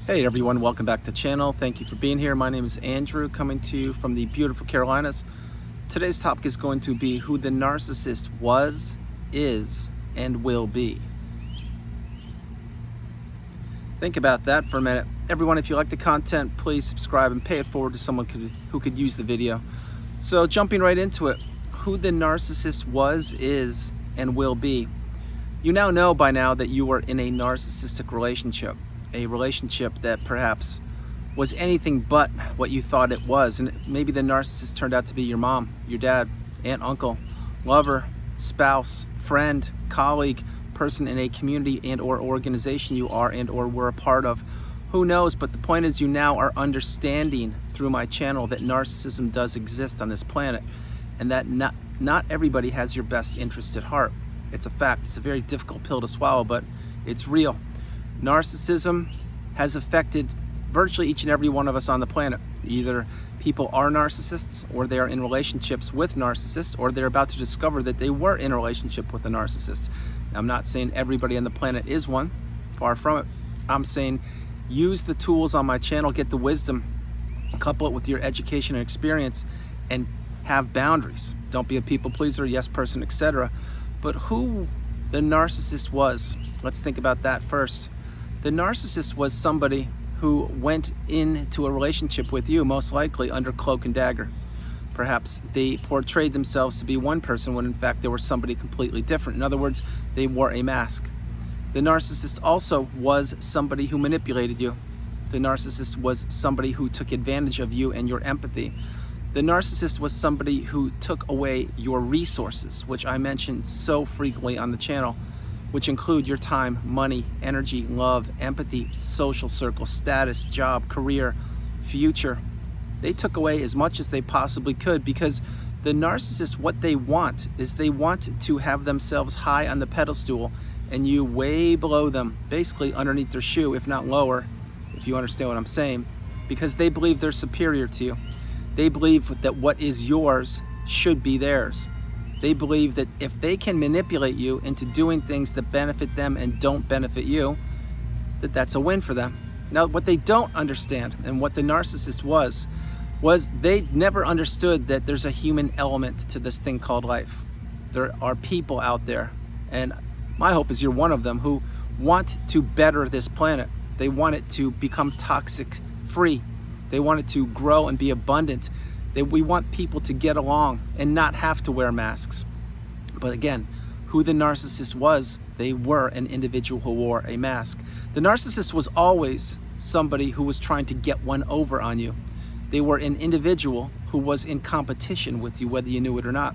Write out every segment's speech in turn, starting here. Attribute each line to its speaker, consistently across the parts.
Speaker 1: Hey everyone, welcome back to the channel. Thank you for being here. My name is Andrew, coming to you from the beautiful Carolinas. Today's topic is going to be who the narcissist was, is, and will be. Think about that for a minute. Everyone, if you like the content, please subscribe and pay it forward to someone who could use the video. So jumping right into it, who the narcissist was, is, and will be. You now know by now that you are in a narcissistic relationship. A relationship that perhaps was anything but what you thought it was. And maybe the narcissist turned out to be your mom, your dad, aunt, uncle, lover, spouse, friend, colleague, person in a community and or organization you are and or were a part of. Who knows? But the point is, you now are understanding through my channel that narcissism does exist on this planet, and that not everybody has your best interest at heart. It's a fact. It's a very difficult pill to swallow, but it's real. Narcissism has affected virtually each and every one of us on the planet. Either people are narcissists, or they are in relationships with narcissists, or they're about to discover that they were in a relationship with a narcissist. Now, I'm not saying everybody on the planet is one, far from it. I'm saying use the tools on my channel, get the wisdom, couple it with your education and experience, and have boundaries. Don't be a people pleaser, yes person, etc. But who the narcissist was, let's think about that first. The narcissist was somebody who went into a relationship with you, most likely under cloak and dagger. Perhaps they portrayed themselves to be one person when in fact they were somebody completely different. In other words, they wore a mask. The narcissist also was somebody who manipulated you. The narcissist was somebody who took advantage of you and your empathy. The narcissist was somebody who took away your resources, which I mentioned so frequently on the channel, which include your time, money, energy, love, empathy, social circle, status, job, career, future. They took away as much as they possibly could, because the narcissist, what they want is they want to have themselves high on the pedestal and you way below them, basically underneath their shoe, if not lower, if you understand what I'm saying, because they believe they're superior to you. They believe that what is yours should be theirs. They believe that if they can manipulate you into doing things that benefit them and don't benefit you, that's a win for them. Now, what they don't understand, and what the narcissist was they never understood that there's a human element to this thing called life. There are people out there, and my hope is you're one of them, who want to better this planet. They want it to become toxic free. They want it to grow and be abundant. We want people to get along and not have to wear masks. But again, who the narcissist was, they were an individual who wore a mask. The narcissist was always somebody who was trying to get one over on you. They were an individual who was in competition with you, whether you knew it or not.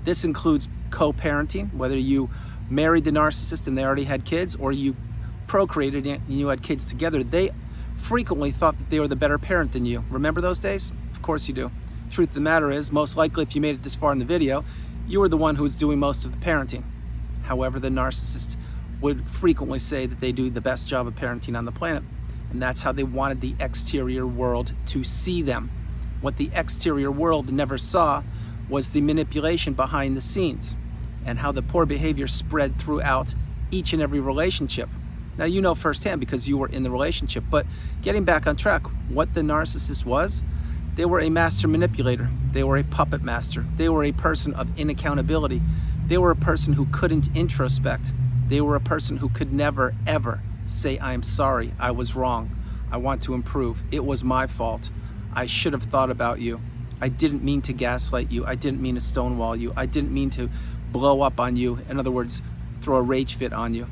Speaker 1: This includes co-parenting, whether you married the narcissist and they already had kids, or you procreated and you had kids together. They frequently thought that they were the better parent than you. Remember those days? Of course you do. Truth of the matter is, most likely if you made it this far in the video, you were the one who was doing most of the parenting. However, the narcissist would frequently say that they do the best job of parenting on the planet, and that's how they wanted the exterior world to see them. What the exterior world never saw was the manipulation behind the scenes, and how the poor behavior spread throughout each and every relationship. Now, you know firsthand because you were in the relationship. But getting back on track, what the narcissist was, they were a master manipulator. They were a puppet master. They were a person of inaccountability. They were a person who couldn't introspect. They were a person who could never, ever say, I am sorry, I was wrong, I want to improve, it was my fault, I should have thought about you, I didn't mean to gaslight you, I didn't mean to stonewall you, I didn't mean to blow up on you, in other words, throw a rage fit on you.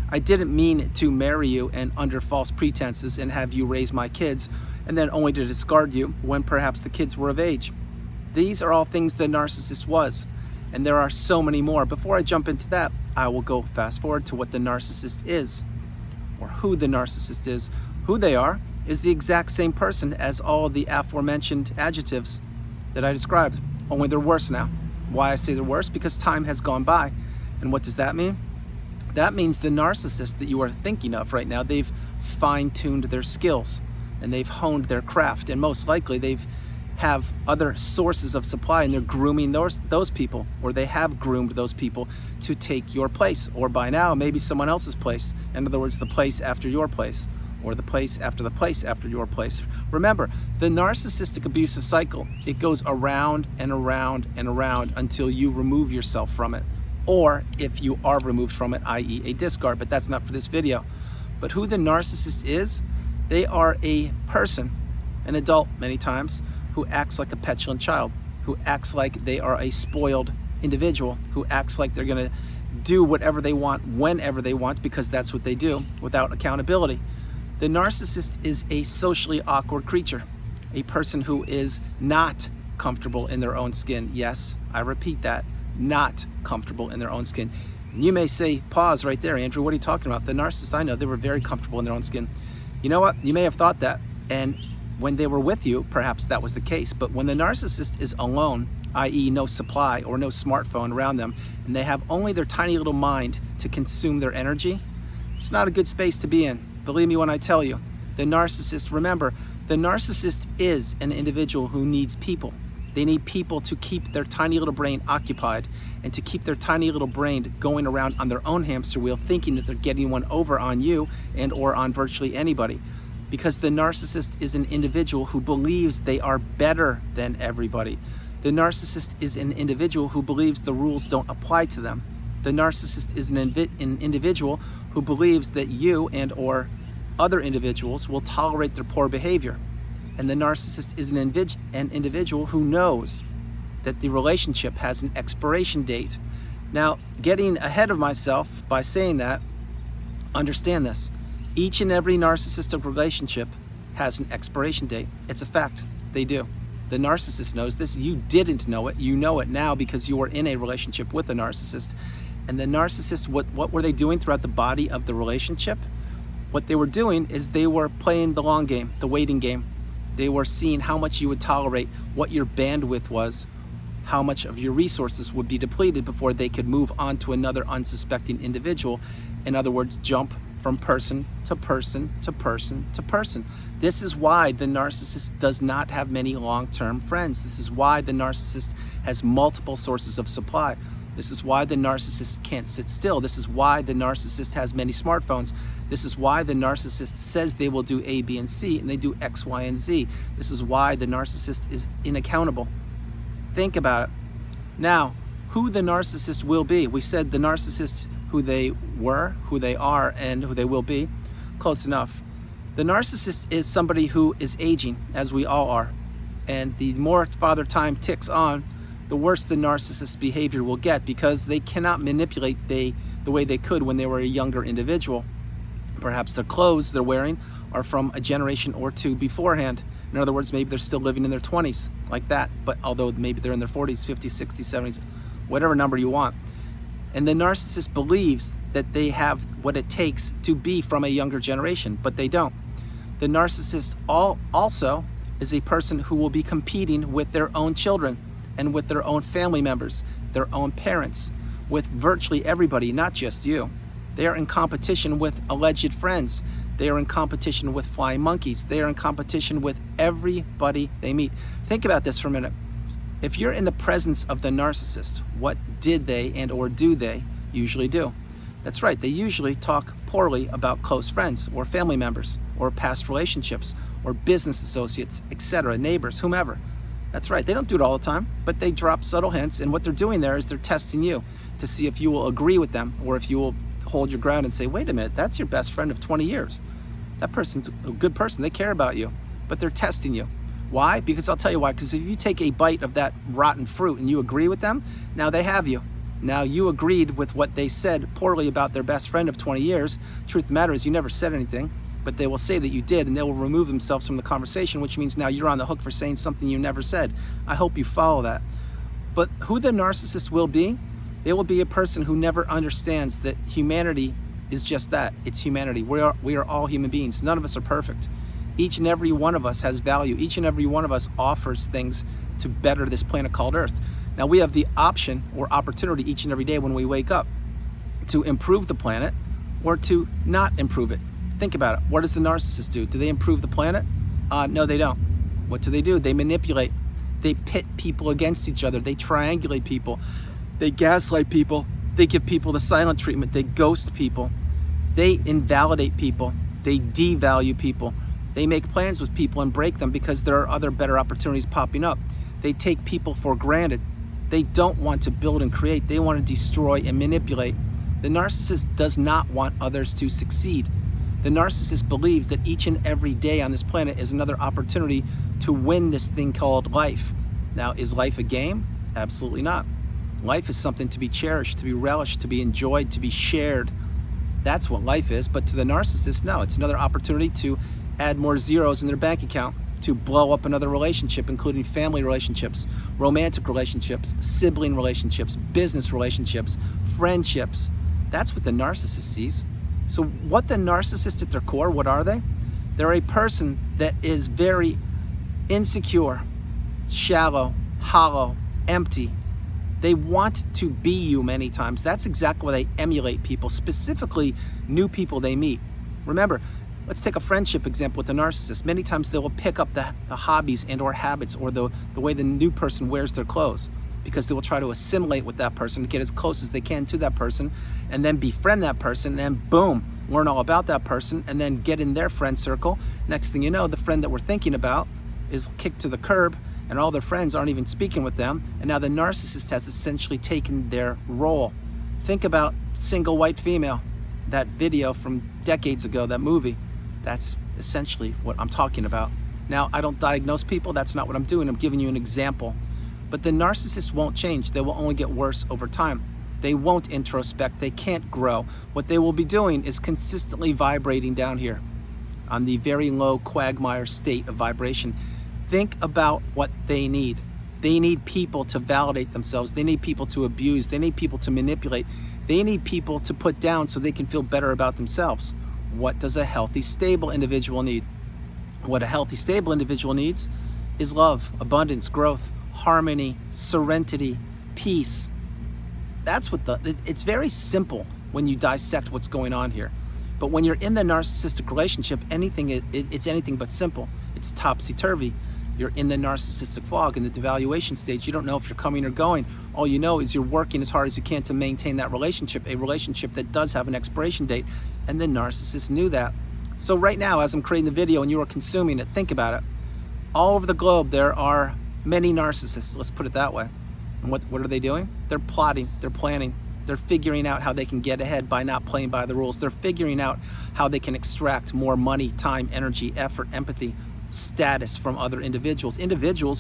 Speaker 1: I didn't mean to marry you and under false pretenses and have you raise my kids, and then only to discard you when perhaps the kids were of age. These are all things the narcissist was, and there are so many more. Before I jump into that, I will go fast forward to what the narcissist is, or who the narcissist is. Who they are is the exact same person as all the aforementioned adjectives that I described, only they're worse now. Why I say they're worse? Because time has gone by. And what does that mean? That means the narcissist that you are thinking of right now, they've fine-tuned their skills and they've honed their craft, and most likely they've have other sources of supply, and they're grooming those people, or they have groomed those people to take your place, or by now maybe someone else's place. In other words, the place after your place, or the place after your place. Remember, the narcissistic abusive cycle, it goes around and around and around until you remove yourself from it, or if you are removed from it, i.e. a discard, but that's not for this video. But who the narcissist is, they are a person, an adult many times, who acts like a petulant child, who acts like they are a spoiled individual, who acts like they're gonna do whatever they want whenever they want because that's what they do, without accountability. The narcissist is a socially awkward creature, a person who is not comfortable in their own skin. Yes, I repeat that, not comfortable in their own skin. And you may say, pause right there, Andrew, what are you talking about? The narcissist, I know, they were very comfortable in their own skin. You know what? You may have thought that, and when they were with you, perhaps that was the case. But when the narcissist is alone, i.e. no supply or no smartphone around them, and they have only their tiny little mind to consume their energy, it's not a good space to be in. Believe me when I tell you. The narcissist, remember, the narcissist is an individual who needs people. They need people to keep their tiny little brain occupied and to keep their tiny little brain going around on their own hamster wheel, thinking that they're getting one over on you and or on virtually anybody. Because the narcissist is an individual who believes they are better than everybody. The narcissist is an individual who believes the rules don't apply to them. The narcissist is an individual who believes that you and or other individuals will tolerate their poor behavior. And the narcissist is an individual who knows that the relationship has an expiration date. Now, getting ahead of myself by saying that, understand this. Each and every narcissistic relationship has an expiration date. It's a fact. They do. The narcissist knows this. You didn't know it. You know it now because you were in a relationship with a narcissist. And the narcissist, what were they doing throughout the body of the relationship? What they were doing is they were playing the long game, the waiting game. They were seeing how much you would tolerate, what your bandwidth was, how much of your resources would be depleted before they could move on to another unsuspecting individual. In other words, jump from person to person to person to person. This is why the narcissist does not have many long-term friends. This is why the narcissist has multiple sources of supply. This is why the narcissist can't sit still. This is why the narcissist has many smartphones. This is why the narcissist says they will do A, B, and C, and they do X, Y, and Z. This is why the narcissist is unaccountable. Think about it. Now, who the narcissist will be. We said the narcissist, who they were, who they are, and who they will be. Close enough. The narcissist is somebody who is aging, as we all are. And the more Father Time ticks on, the worse the narcissist's behavior will get because they cannot manipulate the way they could when they were a younger individual. Perhaps their clothes they're wearing are from a generation or two beforehand. In other words, maybe they're still living in their 20s, like that, but although maybe they're in their 40s, 50s, 60s, 70s, whatever number you want. And the narcissist believes that they have what it takes to be from a younger generation, but they don't. The narcissist also is a person who will be competing with their own children and with their own family members, their own parents, with virtually everybody, not just you. They are in competition with alleged friends. They are in competition with flying monkeys. They are in competition with everybody they meet. Think about this for a minute. If you're in the presence of the narcissist, what did they and or do they usually do? That's right, they usually talk poorly about close friends or family members or past relationships or business associates, etc., neighbors, whomever. That's right, they don't do it all the time, but they drop subtle hints, and what they're doing there is they're testing you to see if you will agree with them or if you will hold your ground and say, wait a minute, that's your best friend of 20 years. That person's a good person, they care about you, but they're testing you. Why? Because I'll tell you why, because if you take a bite of that rotten fruit and you agree with them, now they have you. Now you agreed with what they said poorly about their best friend of 20 years. Truth of the matter is you never said anything, but they will say that you did, and they will remove themselves from the conversation, which means now you're on the hook for saying something you never said. I hope you follow that. But who the narcissist will be, they will be a person who never understands that humanity is just that. It's humanity. We are all human beings. None of us are perfect. Each and every one of us has value. Each and every one of us offers things to better this planet called Earth. Now we have the option or opportunity each and every day when we wake up to improve the planet or to not improve it. Think about it. What does the narcissist do? Do they improve the planet? No, they don't. What do? They manipulate. They pit people against each other. They triangulate people. They gaslight people. They give people the silent treatment. They ghost people. They invalidate people. They devalue people. They make plans with people and break them because there are other better opportunities popping up. They take people for granted. They don't want to build and create. They want to destroy and manipulate. The narcissist does not want others to succeed. The narcissist believes that each and every day on this planet is another opportunity to win this thing called life. Now, is life a game? Absolutely not. Life is something to be cherished, to be relished, to be enjoyed, to be shared. That's what life is. But to the narcissist, no, it's another opportunity to add more zeros in their bank account, to blow up another relationship, including family relationships, romantic relationships, sibling relationships, business relationships, friendships. That's what the narcissist sees. So what the narcissist at their core, what are they? They're a person that is very insecure, shallow, hollow, empty. They want to be you many times. That's exactly why they emulate people, specifically new people they meet. Remember, let's take a friendship example with the narcissist. Many times they will pick up the hobbies and or habits or the way the new person wears their clothes, because they will try to assimilate with that person, get as close as they can to that person, and then befriend that person, and then boom, learn all about that person, and then get in their friend circle. Next thing you know, the friend that we're thinking about is kicked to the curb, and all their friends aren't even speaking with them, and now the narcissist has essentially taken their role. Think about Single White Female, that video from decades ago, that movie. That's essentially what I'm talking about. Now, I don't diagnose people, that's not what I'm doing, I'm giving you an example. But the narcissist won't change, they will only get worse over time. They won't introspect, they can't grow. What they will be doing is consistently vibrating down here on the very low quagmire state of vibration. Think about what they need. They need people to validate themselves. They need people to abuse. They need people to manipulate. They need people to put down so they can feel better about themselves. What does a healthy, stable individual need? What a healthy, stable individual needs is love, abundance, growth, harmony, serenity, peace. That's what it's very simple when you dissect what's going on here. But when you're in the narcissistic relationship, it's anything but simple. It's topsy-turvy. You're in the narcissistic fog, in the devaluation stage. You don't know if you're coming or going. All you know is you're working as hard as you can to maintain that relationship, a relationship that does have an expiration date, and the narcissist knew that. So right now, as I'm creating the video and you are consuming it, think about it. All over the globe, there are many narcissists, let's put it that way. And what are they doing? They're plotting, they're planning, they're figuring out how they can get ahead by not playing by the rules. They're figuring out how they can extract more money, time, energy, effort, empathy, status from other individuals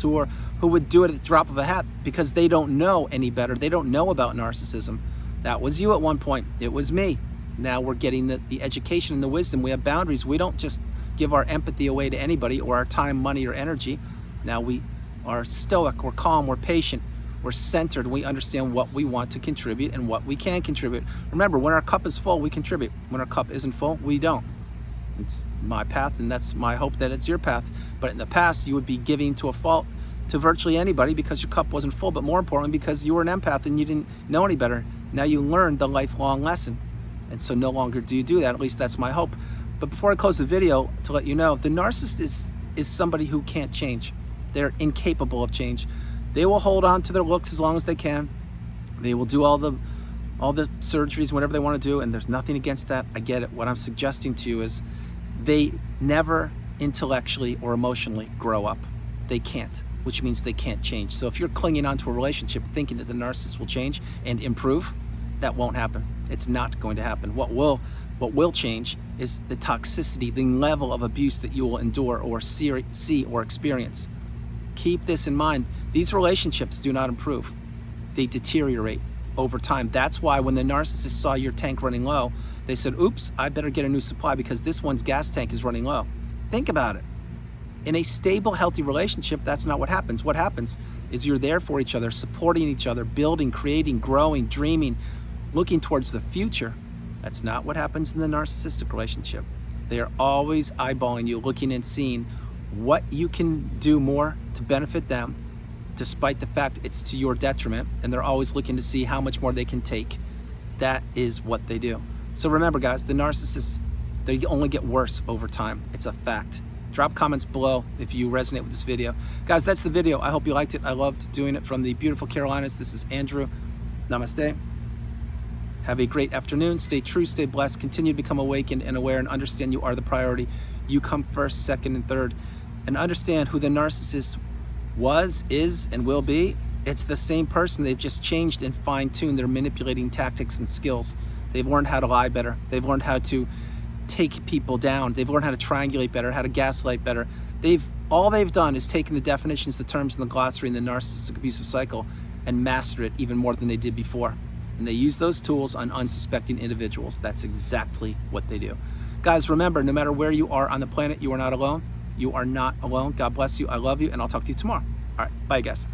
Speaker 1: who would do it at the drop of a hat because they don't know any better. They don't know about narcissism. That was you at one point. It was me. Now we're getting the education and the wisdom. We have boundaries. We don't just give our empathy away to anybody, or our time, money, or energy. Now we are stoic, we're calm, we're patient, we're centered, we understand what we want to contribute and what we can contribute. Remember, when our cup is full, we contribute. When our cup isn't full, we don't. It's my path, and that's my hope that it's your path. But in the past, you would be giving to a fault to virtually anybody because your cup wasn't full, but more importantly, because you were an empath and you didn't know any better. Now you learned the lifelong lesson. And so no longer do you do that. At least that's my hope. But before I close the video, to let you know, the narcissist is somebody who can't change. They're incapable of change. They will hold on to their looks as long as they can. They will do all the surgeries, whatever they want to do, and there's nothing against that. I get it. What I'm suggesting to you is they never intellectually or emotionally grow up. They can't, which means they can't change. So if you're clinging onto a relationship thinking that the narcissist will change and improve, that won't happen. It's not going to happen. What will change is the toxicity, the level of abuse that you will endure or see or experience. Keep this in mind. These relationships do not improve. They deteriorate over time. That's why when the narcissist saw your tank running low, they said, oops, I better get a new supply because this one's gas tank is running low. Think about it. In a stable, healthy relationship, that's not what happens. What happens is you're there for each other, supporting each other, building, creating, growing, dreaming, looking towards the future. That's not what happens in the narcissistic relationship. They are always eyeballing you, looking and seeing what you can do more to benefit them, despite the fact it's to your detriment, and they're always looking to see how much more they can take. That is what they do. So remember, guys, the narcissists, they only get worse over time. It's a fact. Drop comments below if you resonate with this video. Guys, that's the video. I hope you liked it. I loved doing it from the beautiful Carolinas. This is Andrew. Namaste. Have a great afternoon. Stay true, stay blessed. Continue to become awakened and aware, and understand you are the priority. You come first, second, and third. And understand who the narcissist was, is, and will be. It's the same person. They've just changed and fine-tuned their manipulating tactics and skills. They've learned how to lie better. They've learned how to take people down. They've learned how to triangulate better, how to gaslight better. All they've done is taken the definitions, the terms in the glossary in the narcissistic abusive cycle and mastered it even more than they did before. And they use those tools on unsuspecting individuals. That's exactly what they do. Guys, remember, no matter where you are on the planet, you are not alone. You are not alone. God bless you. I love you, and I'll talk to you tomorrow. All right, bye, guys.